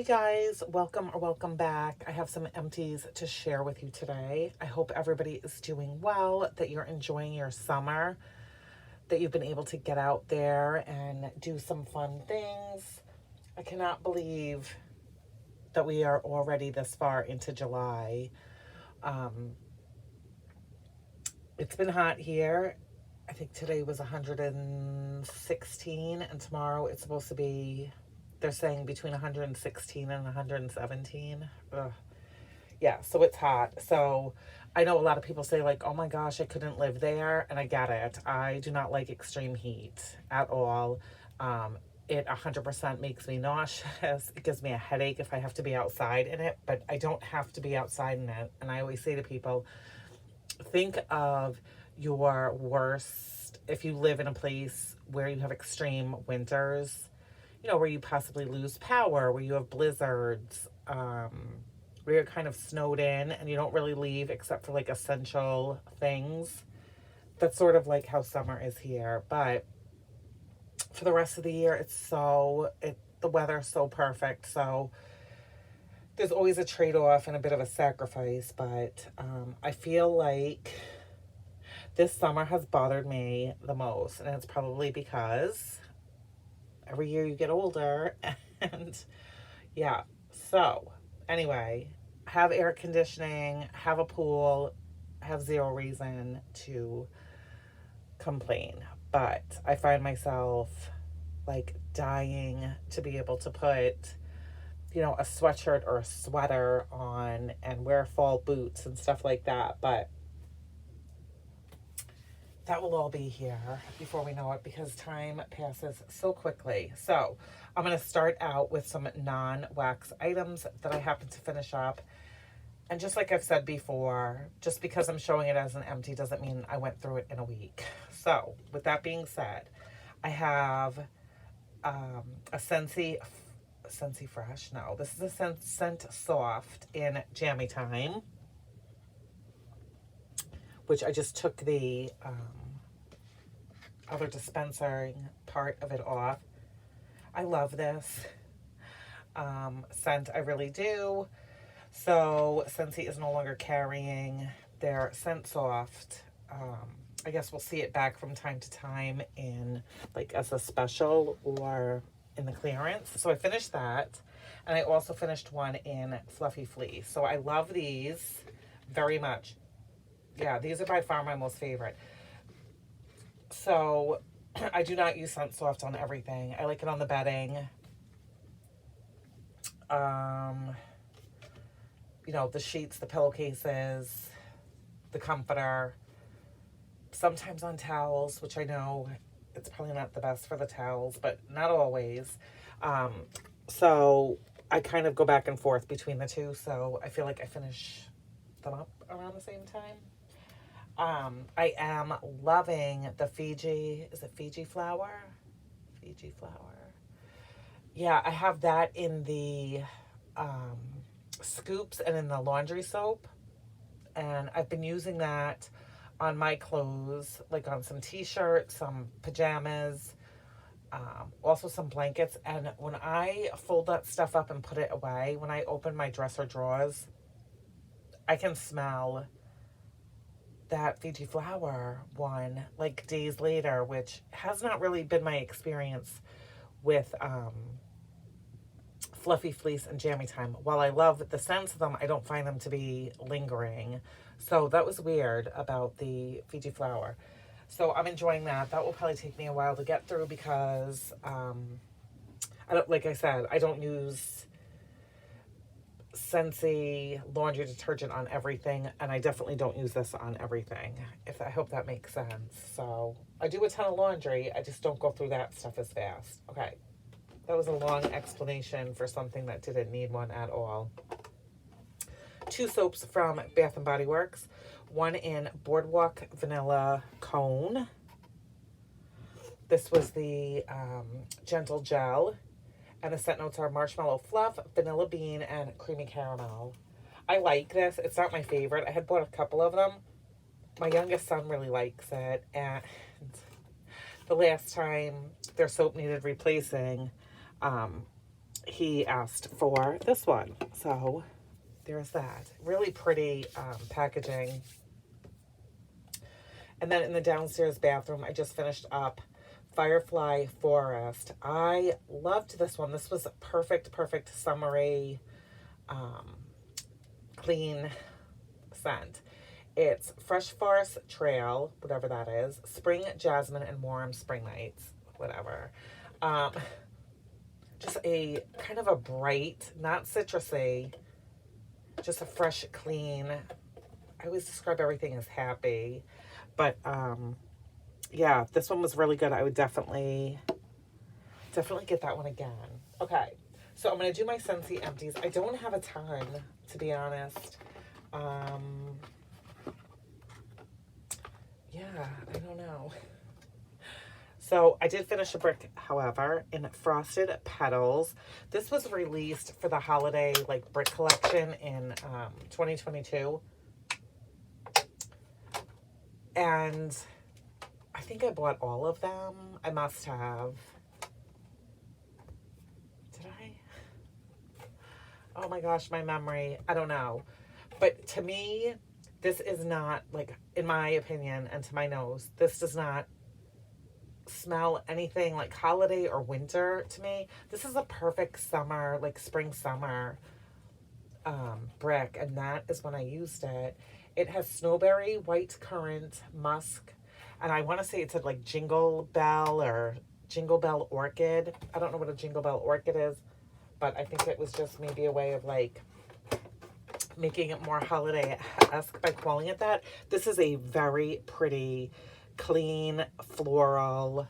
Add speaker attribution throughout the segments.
Speaker 1: Hey guys, welcome or welcome back. I have some empties to share with you today. I hope everybody is doing well, that you're enjoying your summer, that you've been able to get out there and do some fun things. I cannot believe that we are already this far into July. Um, it's been hot here. I think today was 116 and tomorrow it's supposed to be, they're saying between 116 and 117. Ugh. Yeah, so it's hot. So I know a lot of people say like, oh my gosh, I couldn't live there. And I get it. I do not like extreme heat at all. Um, it 100% makes me nauseous. It gives me a headache if I have to be outside in it, but I don't have to be outside in it. And I always say to people, think of your worst, if you live in a place where you have extreme winters, where you possibly lose power, where you have blizzards, where you're kind of snowed in and you don't really leave except for like essential things. That's sort of like how summer is here. But for the rest of the year, the weather's so perfect. So there's always a trade-off and a bit of a sacrifice, but I feel like this summer has bothered me the most, and it's probably because every year you get older. And yeah, so anyway, have air conditioning, have a pool, have zero reason to complain, but I find myself like dying to be able to put a sweatshirt or a sweater on and wear fall boots and stuff like that. But that will all be here before we know it because time passes so quickly. So I'm going to start out with some non-wax items that I happen to finish up. And just like I've said before, just because I'm showing it as an empty doesn't mean I went through it in a week. So with that being said, I have a Scentsy Fresh. No, this is a Scent Soft in Jammy Time, which I just took the other dispensing part of it off. I love this scent. I really do. So Scentsy is no longer carrying their Scent Soft. I guess we'll see it back from time to time in like as a special or in the clearance. So I finished that, and I also finished one in Fluffy Fleece. So I love these very much. Yeah, these are by far my most favorite. So I do not use Scent Soft on everything. I like it on the bedding. The sheets, the pillowcases, the comforter, sometimes on towels, which I know it's probably not the best for the towels, but not always. So I kind of go back and forth between the two. So I feel like I finish them up around the same time. I am loving the is it Fiji flower? Fiji flower. Yeah, I have that in the scoops and in the laundry soap. And I've been using that on my clothes, like on some t-shirts, some pajamas, also some blankets. And when I fold that stuff up and put it away, when I open my dresser drawers, I can smell that Fiji flower one like days later, which has not really been my experience with Fluffy Fleece and Jammy Time. While I love the scents of them, I don't find them to be lingering. So that was weird about the Fiji flower. So I'm enjoying that. That will probably take me a while to get through because like I said, I don't use Scentsy laundry detergent on everything, and I definitely don't use this on everything. I hope that makes sense. So I do a ton of laundry. I just don't go through that stuff as fast. Okay. That was a long explanation for something that didn't need one at all. 2 soaps from Bath & Body Works. One in Boardwalk Vanilla Cone. This was the Gentle Gel. And the scent notes are Marshmallow Fluff, Vanilla Bean, and Creamy Caramel. I like this. It's not my favorite. I had bought a couple of them. My youngest son really likes it. And the last time their soap needed replacing, he asked for this one. So there's that. Really pretty packaging. And then in the downstairs bathroom, I just finished up Firefly Forest. I loved this one. This was a perfect summery, clean scent. It's Fresh Forest Trail, whatever that is, Spring Jasmine and Warm Spring Nights, whatever. Just a kind of a bright, not citrusy, just a fresh, clean. I always describe everything as happy. But yeah, this one was really good. I would definitely get that one again. Okay, so I'm going to do my Scentsy Empties. I don't have a ton, to be honest. Yeah, I don't know. So I did finish a brick, however, in Frosted Petals. This was released for the holiday like brick collection in 2022. And I think I bought all of them. I must have. Did I? Oh my gosh, my memory. I don't know. But to me, this is not, like, in my opinion and to my nose, this does not smell anything like holiday or winter to me. This is a perfect summer, like spring summer brick, and that is when I used it. It has snowberry, white currant, musk, and I want to say it said like Jingle Bell or Jingle Bell Orchid. I don't know what a Jingle Bell Orchid is, but I think it was just maybe a way of like making it more holiday-esque by calling it that. This is a very pretty, clean, floral,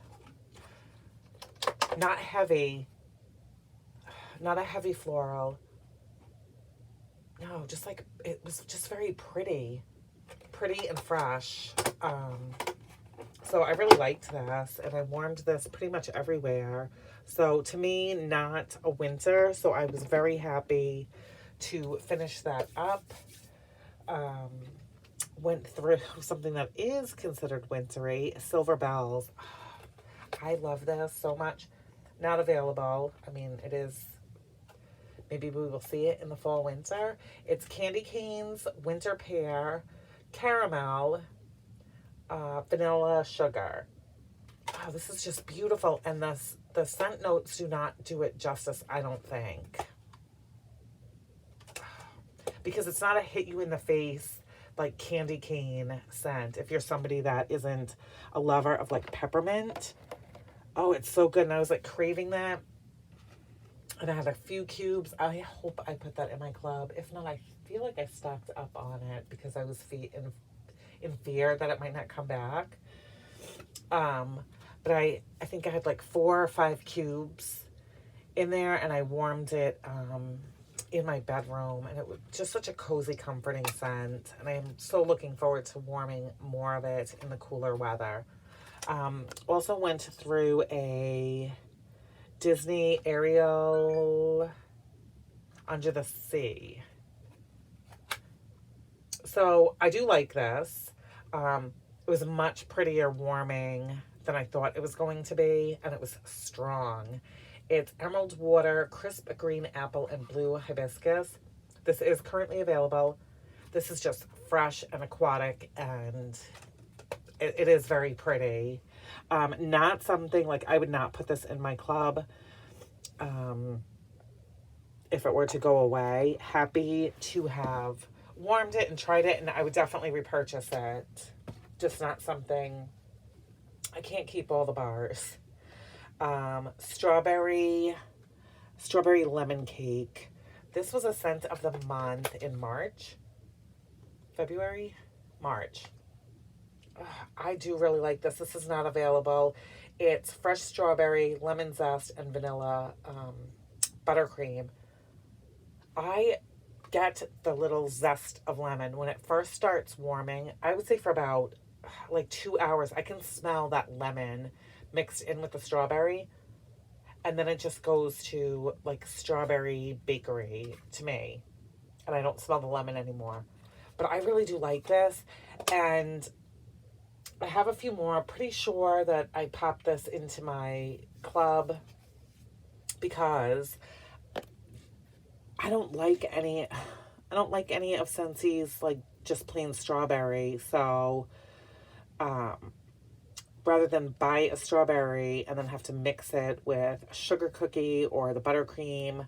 Speaker 1: not heavy, not a heavy floral. No, just like, it was just very pretty and fresh. So I really liked this, and I warmed this pretty much everywhere. So to me, not a winter, so I was very happy to finish that up. Went through something that is considered wintry, Silver Bells. I love this so much. Not available. I mean, it is, maybe we will see it in the fall, winter. It's candy canes, winter pear, caramel, vanilla, sugar. Oh, this is just beautiful. And the scent notes do not do it justice, I don't think. Because it's not a hit you in the face like candy cane scent if you're somebody that isn't a lover of like peppermint. Oh, it's so good. And I was like craving that. And I had a few cubes. I hope I put that in my club. If not, I feel like I stocked up on it because I was in fear that it might not come back. But I think I had like 4 or 5 cubes in there, and I warmed it in my bedroom, and it was just such a cozy, comforting scent. And I'm so looking forward to warming more of it in the cooler weather. Also went through a Disney Ariel Under the Sea. So I do like this. It was much prettier warming than I thought it was going to be, and it was strong. It's emerald water, crisp green apple, and blue hibiscus. This is currently available. This is just fresh and aquatic, and it is very pretty. Not something, like, I would not put this in my club if it were to go away. Happy to have warmed it and tried it, and I would definitely repurchase it. Just not something, I can't keep all the bars. Strawberry lemon cake. This was a scent of the month in March. February? March. I do really like this. This is not available. It's fresh strawberry, lemon zest, and vanilla buttercream. I get the little zest of lemon when it first starts warming. I would say for about like 2 hours, I can smell that lemon mixed in with the strawberry. And then it just goes to like strawberry bakery to me. And I don't smell the lemon anymore. But I really do like this. And I have a few more. I'm pretty sure that I popped this into my club because I don't like any of Scentsy's like just plain strawberry. So rather than buy a strawberry and then have to mix it with a sugar cookie or the buttercream,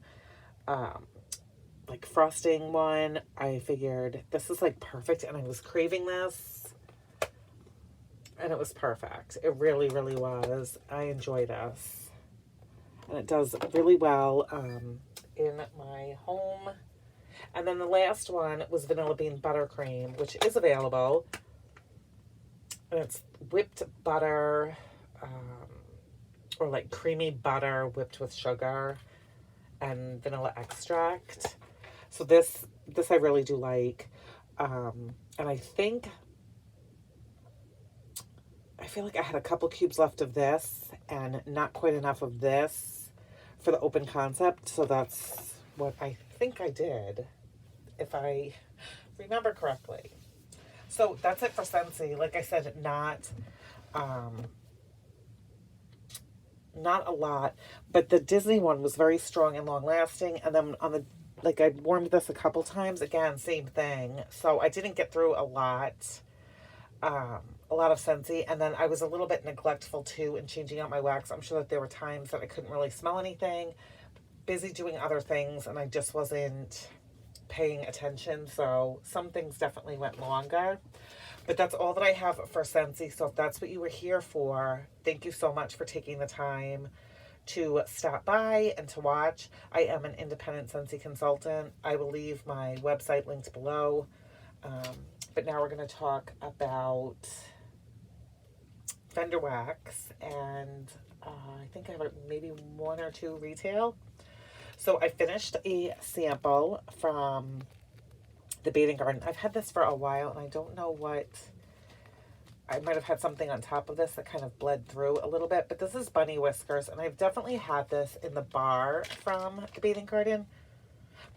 Speaker 1: like frosting one, I figured this is like perfect, and I was craving this, and it was perfect. It really, really was. I enjoy this, and it does really well in my home. And then the last one was vanilla bean buttercream, which is available, and it's whipped butter, or like creamy butter whipped with sugar and vanilla extract. So this I really do like. And I feel like I had a couple cubes left of this and not quite enough of this for the open concept. So that's what I think I did, if I remember correctly. So that's it for Scentsy. Like I said, not a lot, but the Disney one was very strong and long lasting. And then on the, like, I warmed this a couple times, again, same thing. So I didn't get through a lot of Scentsy. And then I was a little bit neglectful too in changing out my wax. I'm sure that there were times that I couldn't really smell anything, busy doing other things, and I just wasn't paying attention. So some things definitely went longer. But that's all that I have for Scentsy. So if that's what you were here for, thank you so much for taking the time to stop by and to watch. I am an independent Scentsy consultant. I will leave my website linked below. But now we're going to talk about vendor wax. And I think I have maybe one or two retail. So I finished a sample from the Bathing Garden. I've had this for a while, and I don't know what, I might have had something on top of this that kind of bled through a little bit, but this is Bunny Whiskers, and I've definitely had this in the bar from the Bathing Garden,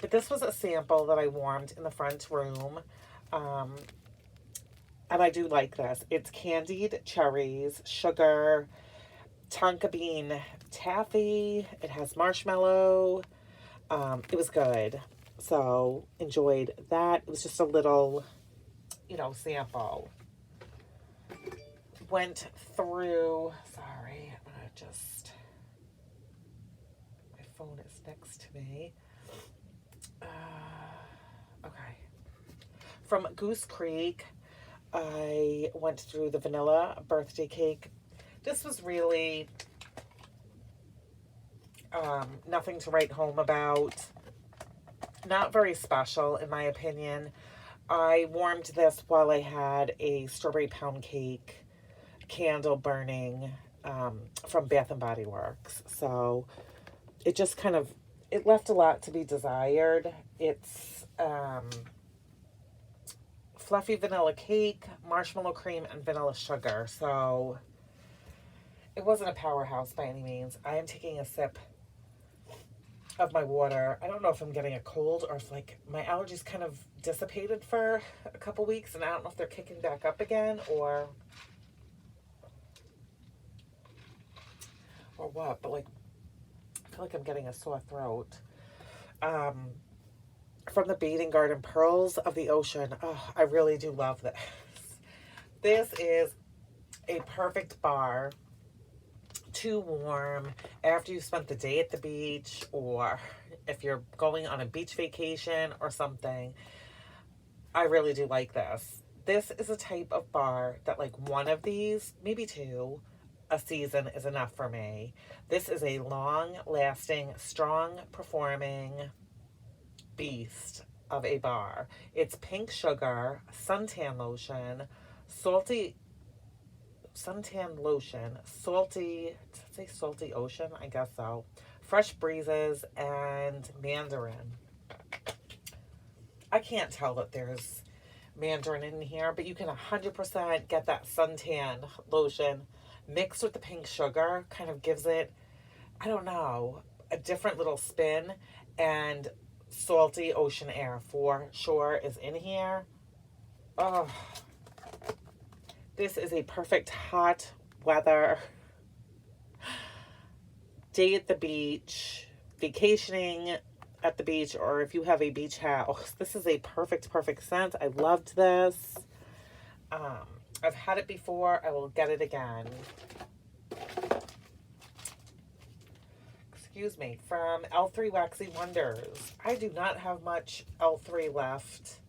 Speaker 1: but this was a sample that I warmed in the front room, and I do like this. It's candied cherries, sugar, tonka bean taffy, it has marshmallow. It was good. So enjoyed that. It was just a little, sample. Went through, sorry, I'm gonna just, my phone is next to me. Okay. From Goose Creek, I went through the vanilla birthday cake. This was really nothing to write home about. Not very special, in my opinion. I warmed this while I had a strawberry pound cake candle burning from Bath and Body Works. So it just kind of, it left a lot to be desired. It's fluffy vanilla cake, marshmallow cream, and vanilla sugar. So it wasn't a powerhouse by any means. I am taking a sip of my water. I don't know if I'm getting a cold or if like my allergies kind of dissipated for a couple weeks, and I don't know if they're kicking back up again or what, but like I feel like I'm getting a sore throat. From the Bathing Garden, Pearls of the Ocean. Oh, I really do love this. This is a perfect bar to warm after you spent the day at the beach, or if you're going on a beach vacation or something. I really do like this. This is a type of bar that like one of these, maybe two, a season is enough for me. This is a long-lasting, strong-performing beast of a bar. It's pink sugar, suntan lotion, salty, did it say salty ocean? I guess so. Fresh breezes and mandarin. I can't tell that there's mandarin in here, but you can 100% get that suntan lotion mixed with the pink sugar. Kind of gives it, I don't know, a different little spin. And salty ocean air for sure is in here. Oh, this is a perfect hot weather day at the beach, vacationing, at the beach, or if you have a beach house, this is a perfect, perfect scent. I loved this. I've had it before. I will get it again. Excuse me. From L3 Waxy Wonders. I do not have much L3 left.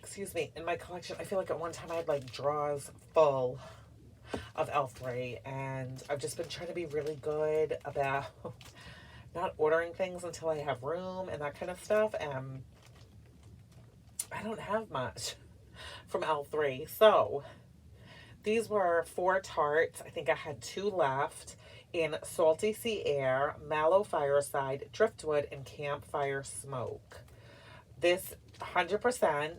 Speaker 1: Excuse me. In my collection, I feel like at one time I had like drawers full of L3, and I've just been trying to be really good about not ordering things until I have room and that kind of stuff, and I don't have much from L3. So these were 4 tarts. I think I had 2 left in Salty Sea Air, Mallow Fireside, Driftwood, and Campfire Smoke. This 100%,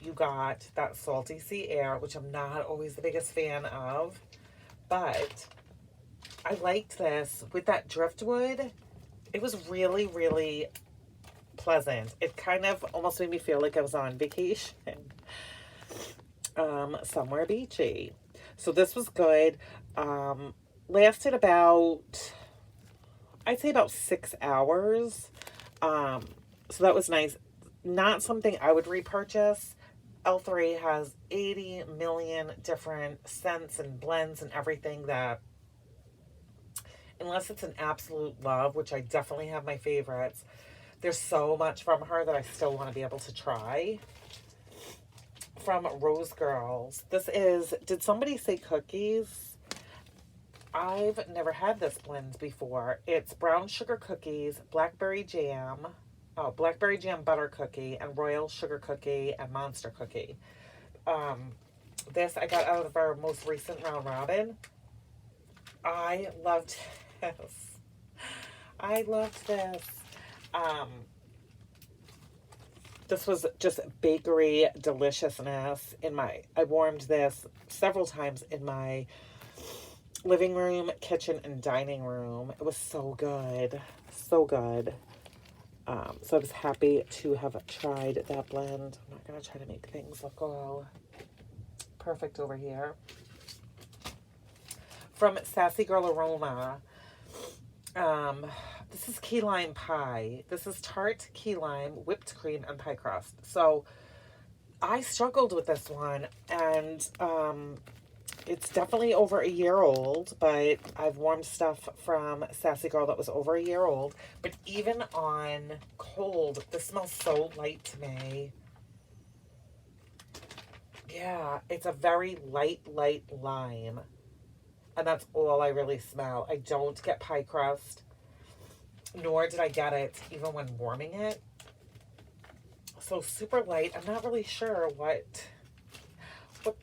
Speaker 1: you got that Salty Sea Air, which I'm not always the biggest fan of, but I liked this with that Driftwood. It was really, really pleasant. It kind of almost made me feel like I was on vacation, somewhere beachy. So this was good. Lasted about, I'd say about 6 hours. So that was nice. Not something I would repurchase. L3 has 80 million different scents and blends and everything that, unless it's an absolute love, which I definitely have my favorites, there's so much from her that I still want to be able to try. From Rose Girls, this is, did somebody say cookies? I've never had this blend before. It's brown sugar cookies, blackberry jam butter cookie, and royal sugar cookie, and monster cookie. This I got out of our most recent round robin. I loved this. I loved this. This was just bakery deliciousness. I warmed this several times in my living room, kitchen, and dining room. It was so good. So good. So I was happy to have tried that blend. I'm not going to try to make things look all perfect over here. From Sassy Girl Aroma, this is key lime pie. This is tart key lime, whipped cream, and pie crust. So I struggled with this one, and it's definitely over a year old, but I've warmed stuff from Sassy Girl that was over a year old. But even on cold, this smells so light to me. Yeah, it's a very light lime. And that's all I really smell. I don't get pie crust, nor did I get it even when warming it. So super light. I'm not really sure what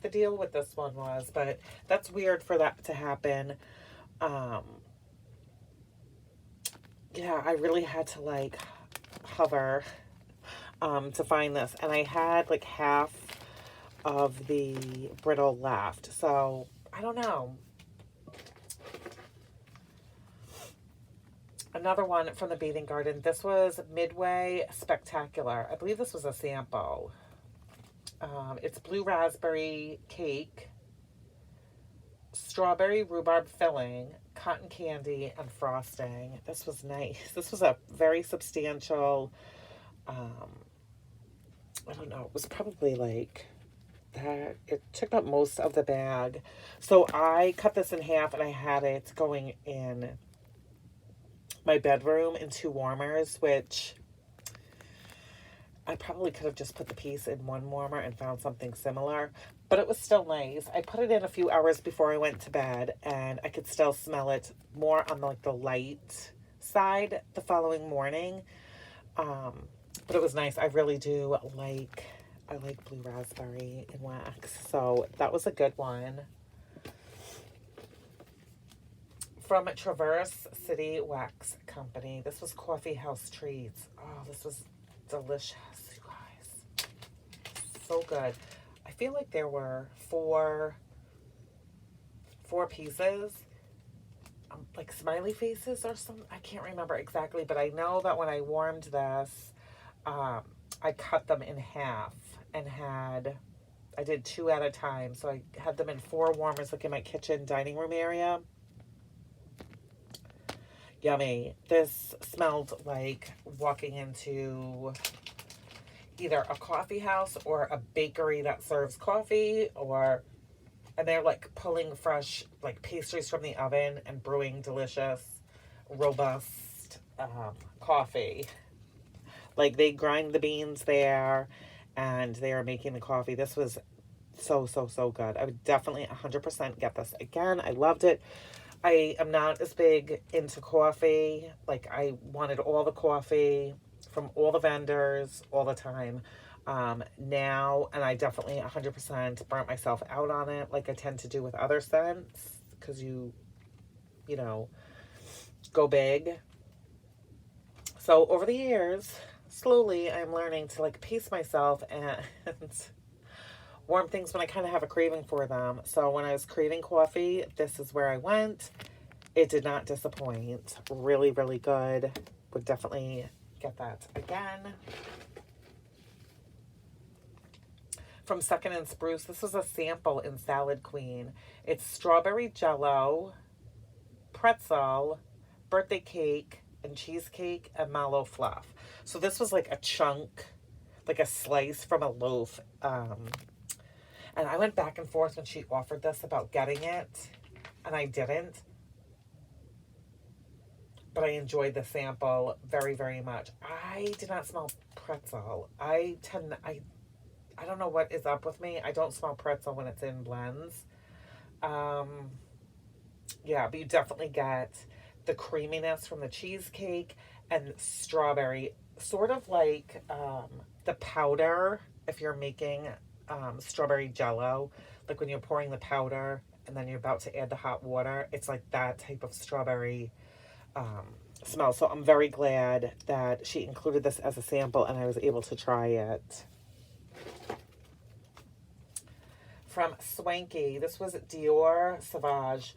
Speaker 1: the deal with this one was, but that's weird for that to happen. Yeah, I really had to like hover to find this, and I had like half of the brittle left, so I don't know. Another one from the Bathing Garden. This was Midway Spectacular. I believe this was a sample. It's blue raspberry cake, strawberry rhubarb filling, cotton candy, and frosting. This was nice. This was a very substantial, I don't know, it was probably like that. It took up most of the bag. So I cut this in half, and I had it going in my bedroom in 2 warmers, which I probably could have just put the piece in 1 warmer and found something similar, but it was still nice. I put it in a few hours before I went to bed, and I could still smell it more on like the light side the following morning. But it was nice. I really do like, I like blue raspberry in wax, so that was a good one. From Traverse City Wax Company, this was Coffee House Treats. Oh, this was delicious, you guys. So good. I feel like there were four pieces, like smiley faces or something. I can't remember exactly, but I know that when I warmed this, I cut them in half and I did 2 at a time. So I had them in 4 warmers, like in my kitchen dining room area. Yummy. This smelled like walking into either a coffee house or a bakery that serves coffee, and they're like pulling fresh like pastries from the oven and brewing delicious, robust coffee. Like they grind the beans there and they are making the coffee. This was so, so, so good. I would definitely 100% get this again. I loved it. I am not as big into coffee. Like I wanted all the coffee from all the vendors all the time. Now, and I definitely 100% burnt myself out on it like I tend to do with other scents because you know, go big. So over the years, slowly I'm learning to like pace myself and warm things when I kind of have a craving for them. So when I was craving coffee, this is where I went. It did not disappoint. Really, really good. Would definitely get that again. From Second and Spruce, this was a sample in Salad Queen. It's strawberry jello, pretzel, birthday cake, and cheesecake, and mallow fluff. So this was like a chunk, like a slice from a loaf. And I went back and forth when she offered this about getting it, and I didn't. But I enjoyed the sample very, very much. I did not smell pretzel. I don't know what is up with me. I don't smell pretzel when it's in blends. Yeah, but you definitely get the creaminess from the cheesecake and strawberry, sort of like the powder if you're making strawberry jello, like when you're pouring the powder and then you're about to add the hot water. It's like that type of strawberry smell. So I'm very glad that she included this as a sample and I was able to try it. From Swanky, this was Dior Sauvage.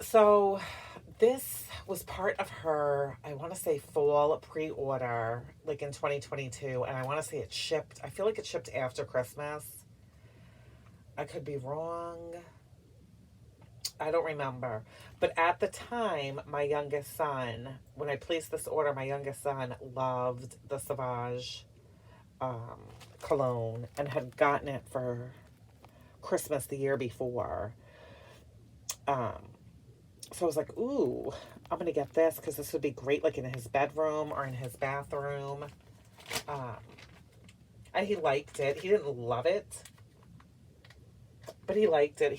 Speaker 1: So this was part of her, I want to say, fall pre-order, like in 2022. And I want to say it shipped, I feel like it shipped after Christmas. I could be wrong. I don't remember. But at the time, my youngest son, when I placed this order, my youngest son loved the Sauvage cologne and had gotten it for Christmas the year before. So I was like, ooh, I'm going to get this because this would be great like in his bedroom or in his bathroom. And he liked it. He didn't love it, but he liked it.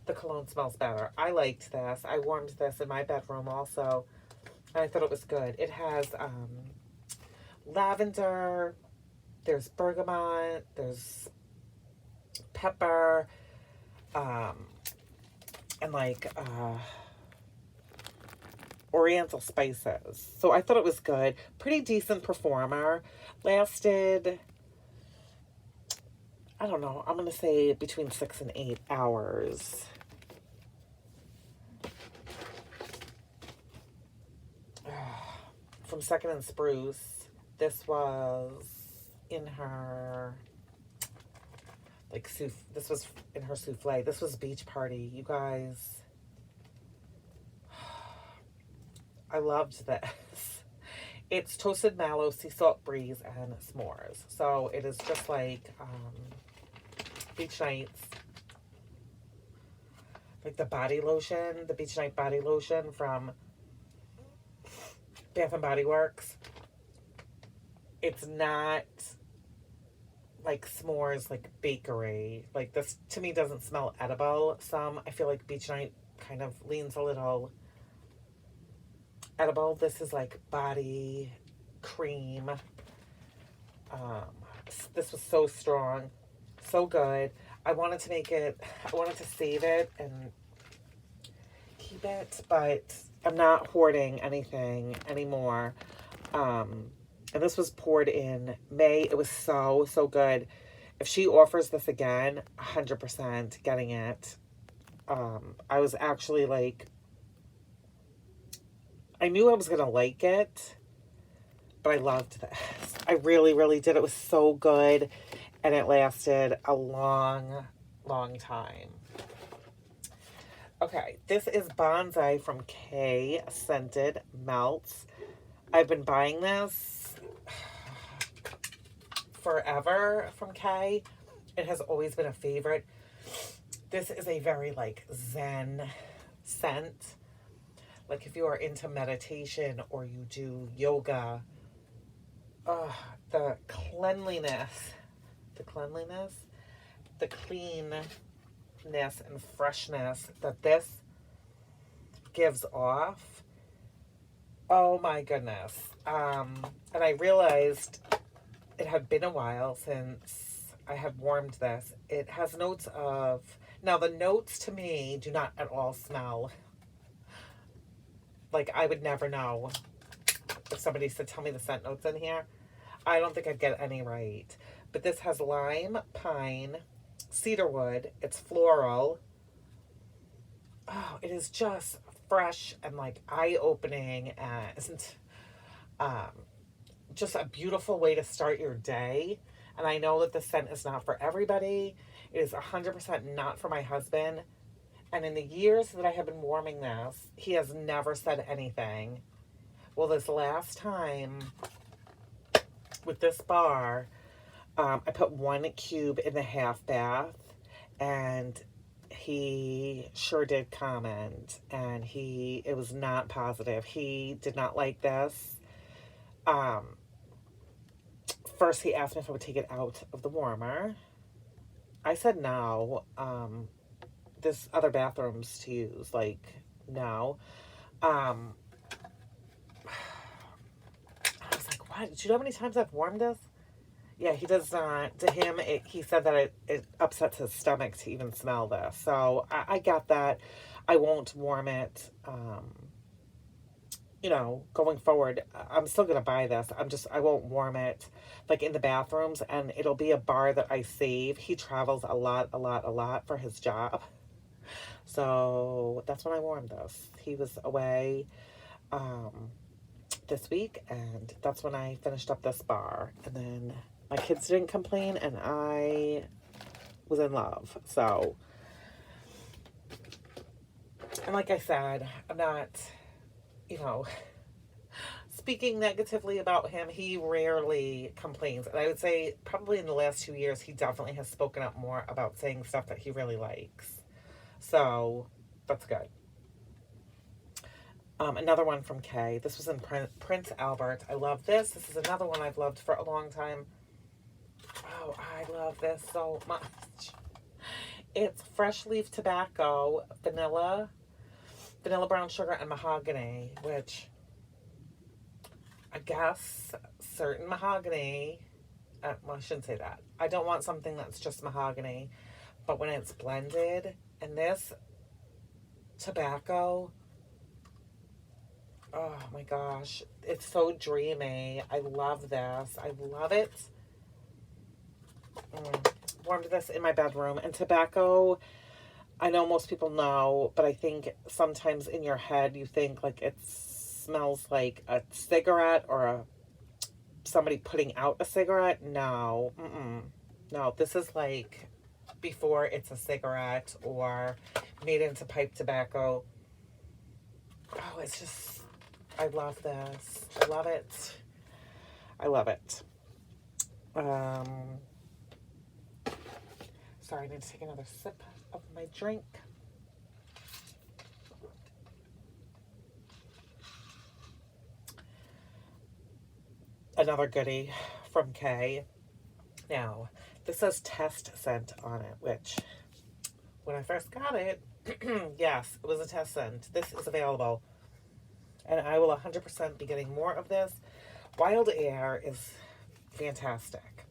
Speaker 1: The cologne smells better. I liked this. I warmed this in my bedroom also, and I thought it was good. It has lavender, there's bergamot, there's pepper, and like oriental spices. So I thought it was good. Pretty decent performer. Lasted, I don't know, I'm going to say between 6 and 8 hours. From Second and Spruce, this was in her, like, this was in her souffle. This was Beach Party, you guys. I loved this. It's toasted mallow, sea salt breeze, and s'mores. So it is just like beach nights. Like the body lotion, the beach night body lotion from Bath and Body Works. It's not like s'mores, like bakery. Like this to me doesn't smell edible. I feel like beach night kind of leans a little edible. This is like body cream. This was so strong, so good. I wanted to save it and keep it, but I'm not hoarding anything anymore. And this was poured in May. It was so, so good. If she offers this again, 100% getting it. I was actually like, I knew I was going to like it, but I loved this. I really, really did. It was so good, and it lasted a long, long time. Okay, this is Bonsai from K Scented Melts. I've been buying this forever from K. It has always been a favorite. This is a very like Zen scent. Like if you are into meditation or you do yoga, the cleanliness, the cleanliness, the cleanness and freshness that this gives off. Oh my goodness. And I realized it had been a while since I had warmed this. It has notes of, now the notes to me do not at all smell like I would never know if somebody said, tell me the scent notes in here. I don't think I'd get any right. But this has lime, pine, cedarwood. It's floral. Oh, it is just fresh and like eye-opening and just a beautiful way to start your day. And I know that the scent is not for everybody. It is 100% not for my husband. And in the years that I have been warming this, he has never said anything. Well, this last time with this bar, I put 1 cube in the half bath, and he sure did comment, and it was not positive. He did not like this. First he asked me if I would take it out of the warmer. I said no. There's other bathrooms to use, like, no. I was like, what? Do you know how many times I've warmed this? Yeah, he does not. To him, he said that it upsets his stomach to even smell this. So I get that. I won't warm it. You know, going forward, I'm still going to buy this. I won't warm it like in the bathrooms, and it'll be a bar that I save. He travels a lot for his job. So that's when I warmed this. He was away this week, and that's when I finished up this bar. And then my kids didn't complain, and I was in love. So, and like I said, I'm not, you know, speaking negatively about him. He rarely complains. And I would say probably in the last 2 years, he definitely has spoken up more about saying stuff that he really likes. So that's good. Another one from Kay. This was in Prince Albert. I love this. This is another one I've loved for a long time. Oh, I love this so much. It's fresh leaf tobacco, vanilla brown sugar, and mahogany, which I guess certain mahogany, well, I shouldn't say that. I don't want something that's just mahogany, but when it's blended, and this tobacco, oh my gosh, it's so dreamy. I love this. I love it. Warmed this in my bedroom. And tobacco, I know most people know, but I think sometimes in your head you think like it smells like a cigarette or somebody putting out a cigarette. No. No, this is like before it's a cigarette or made into pipe tobacco. Oh, it's just, I love this. I love it. I love it. Sorry, I need to take another sip of my drink. Another goodie from Kay. Now, this says test scent on it, which when I first got it, yes, it was a test scent. This is available. And I will 100% be getting more of this. Wild Air is fantastic.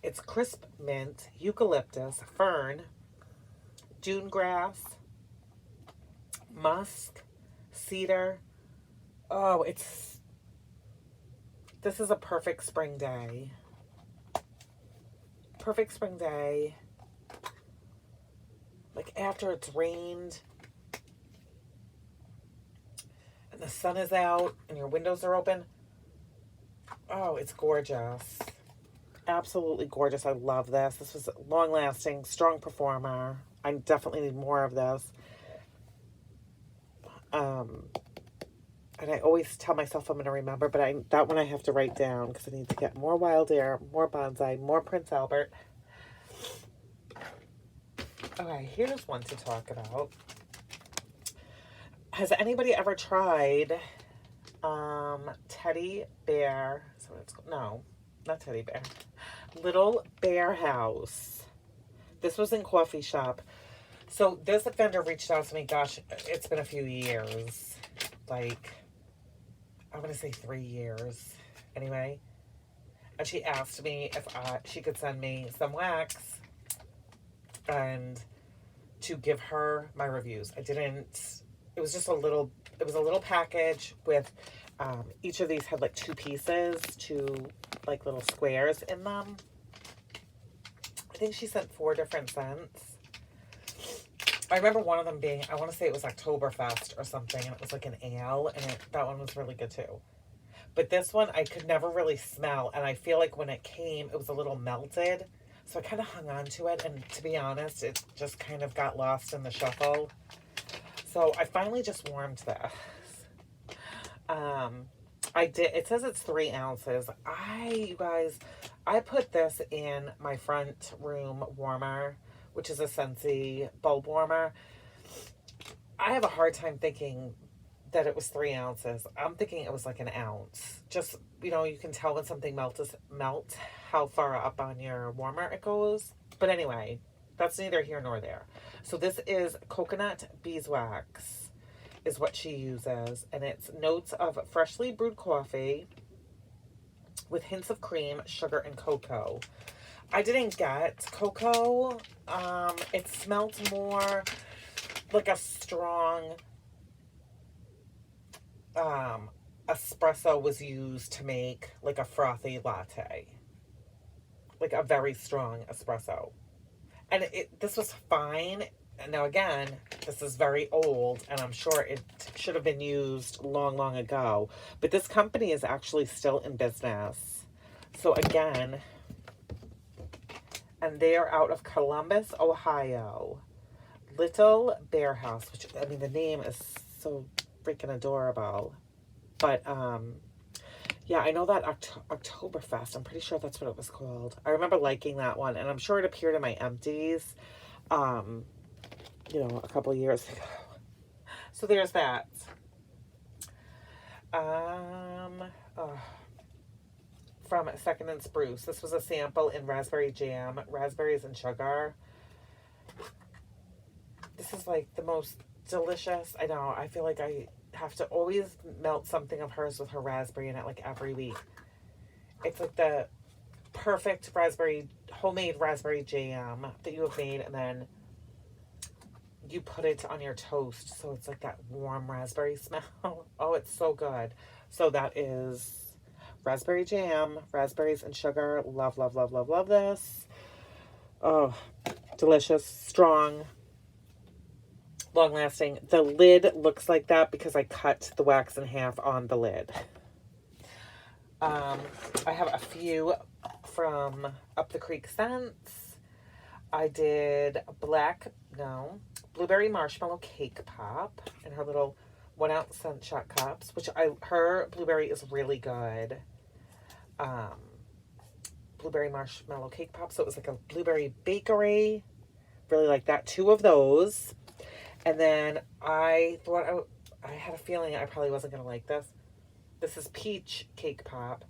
Speaker 1: It's crisp mint, eucalyptus, fern, dune grass, musk, cedar. Oh, this is a perfect spring day. Perfect spring day. Like after it's rained and the sun is out and your windows are open. Oh, it's gorgeous. Absolutely gorgeous. I love this. This was long lasting, strong performer. I definitely need more of this. And I always tell myself I'm going to remember, but that one I have to write down because I need to get more Wild Air, more Bonsai, more Prince Albert. Okay, here's one to talk about. Has anybody ever tried Teddy Bear? So it's no, not Teddy Bear. Little Bear House. This was in Coffee Shop. So this vendor reached out to me. Gosh, it's been a few years. Like, I want to say 3 years. Anyway. And she asked me if she could send me some wax and to give her my reviews. I didn't, it was just a little package with, each of these had like 2 pieces, 2 like little squares in them. I think she sent 4 different scents. I remember one of them being, I want to say it was Oktoberfest or something, and it was like an ale, and that one was really good too. But this one I could never really smell, and I feel like when it came, it was a little melted. So I kind of hung on to it, and to be honest, it just kind of got lost in the shuffle. So I finally just warmed this. It says it's 3 ounces. You guys, I put this in my front room warmer, which is a Scentsy bulb warmer. I have a hard time thinking that it was 3 ounces. I'm thinking it was like an ounce. Just, you know, you can tell when something melts how far up on your warmer it goes. But anyway, that's neither here nor there. So this is coconut beeswax is what she uses. And it's notes of freshly brewed coffee with hints of cream, sugar, and cocoa. I didn't get cocoa. It smelled more like a strong espresso was used to make like a frothy latte. Like a very strong espresso. And this was fine. Now again, this is very old, and I'm sure it should have been used long, long ago. But this company is actually still in business. So again, and they are out of Columbus, Ohio. Little Bear House, which, I mean, the name is so freaking adorable. But, yeah, I know that Oktoberfest, I'm pretty sure that's what it was called. I remember liking that one, and I'm sure it appeared in my Empties, you know, a couple years ago. So there's that. From Second and Spruce. This was a sample in raspberry jam, raspberries and sugar. This is like the most delicious. I know, I feel like I have to always melt something of hers with her raspberry in it like every week. It's like the perfect homemade raspberry jam that you have made, and then you put it on your toast. So it's like that warm raspberry smell. Oh, it's so good. So that is raspberry jam, raspberries and sugar. Love, love, love, love, love this. Oh, delicious, strong, long lasting. The lid looks like that because I cut the wax in half on the lid. I have a few from Up the Creek Scents. I did blueberry marshmallow cake pop in her little 1 ounce scent shot cups, which her blueberry is really good. Blueberry marshmallow cake pop. So it was like a blueberry bakery. Really like that. 2 of those. And then I thought I had a feeling I probably wasn't going to like this. This is peach cake pop.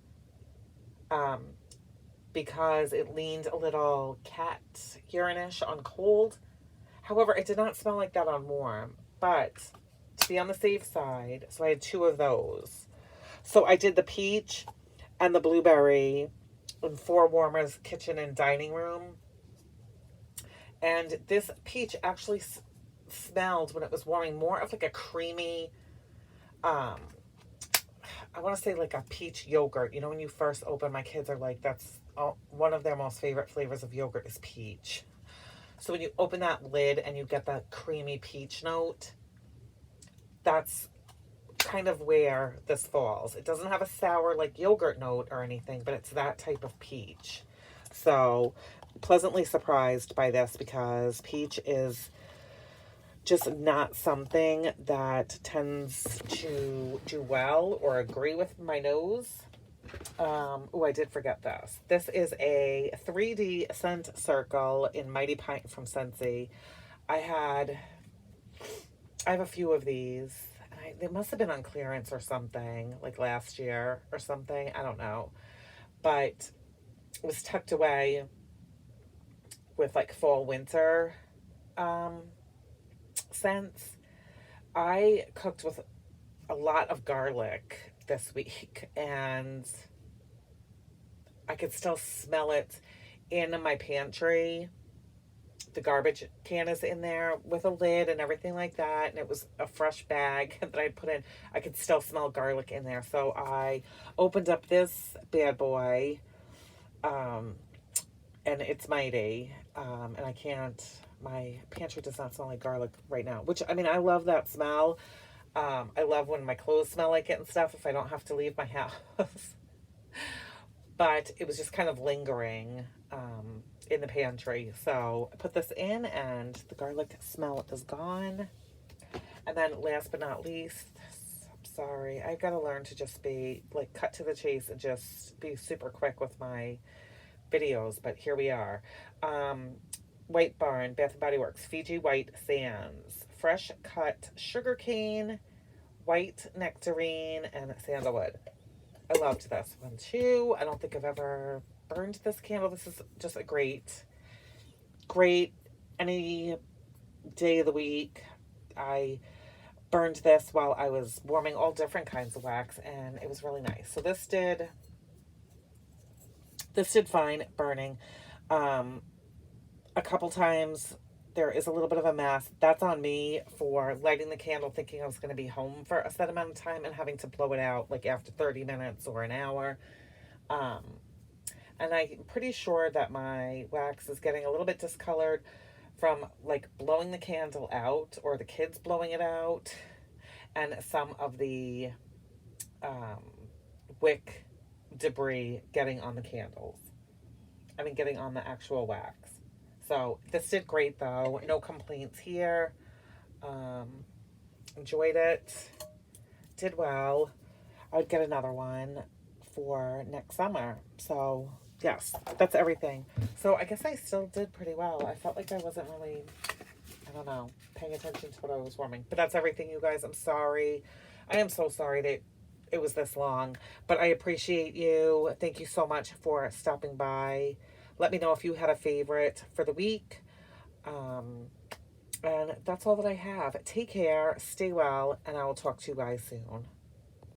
Speaker 1: Because it leaned a little cat urine-ish on cold. However, it did not smell like that on warm. But to be on the safe side, so I had 2 of those. So I did the peach and the blueberry in 4 warmers, kitchen and dining room. And this peach actually smelled, when it was warming, more of like a creamy, I want to say like a peach yogurt. You know, when you first open, my kids are like, that's one of their most favorite flavors of yogurt is peach. So when you open that lid and you get that creamy peach note, that's kind of where this falls. It doesn't have a sour like yogurt note or anything, but it's that type of peach. So pleasantly surprised by this because peach is just not something that tends to do well or agree with my nose. Oh, I did forget this. This is a 3D scent circle in Mighty Pine from Scentsy. I had, I have a few of these. They must have been on clearance or something, like last year or something. I don't know. But it was tucked away with like fall winter um, scents. I cooked with a lot of garlic this week, and I could still smell it in my pantry. The garbage can is in there with a lid and everything like that, and it was a fresh bag that I put in. I could still smell garlic in there, so I opened up this bad boy, um, and it's mighty, and I can't. My pantry does not smell like garlic right now, which I mean I love that smell. I love when my clothes smell like it and stuff if I don't have to leave my house. But it was just kind of lingering in the pantry. So I put this in and the garlic smell is gone. And then last but not least, I'm sorry, I've got to learn to just be like cut to the chase and just be super quick with my videos. But here we are. White Barn, Bath and Body Works, Fiji White Sands, fresh cut sugarcane, white nectarine, and sandalwood. I loved this one too. I don't think I've ever burned this candle. This is just a great any day of the week. I burned this while I was warming all different kinds of wax, and it was really nice. So this did fine burning. A couple times there is a little bit of a mess. That's on me for lighting the candle thinking I was going to be home for a set amount of time and having to blow it out like after 30 minutes or an hour. And I'm pretty sure that my wax is getting a little bit discolored from like blowing the candle out or the kids blowing it out, and some of the wick debris getting on the candles. I mean, getting on the actual wax. So this did great though. No complaints here. Enjoyed it. Did well. I would get another one for next summer. So yes, that's everything. So I guess I still did pretty well. I felt like I wasn't really, I don't know, paying attention to what I was warming. But that's everything, you guys. I'm sorry. I am so sorry that it was this long. But I appreciate you. Thank you so much for stopping by. Let me know if you had a favorite for the week. And that's all that I have. Take care, stay well, and I will talk to you guys soon.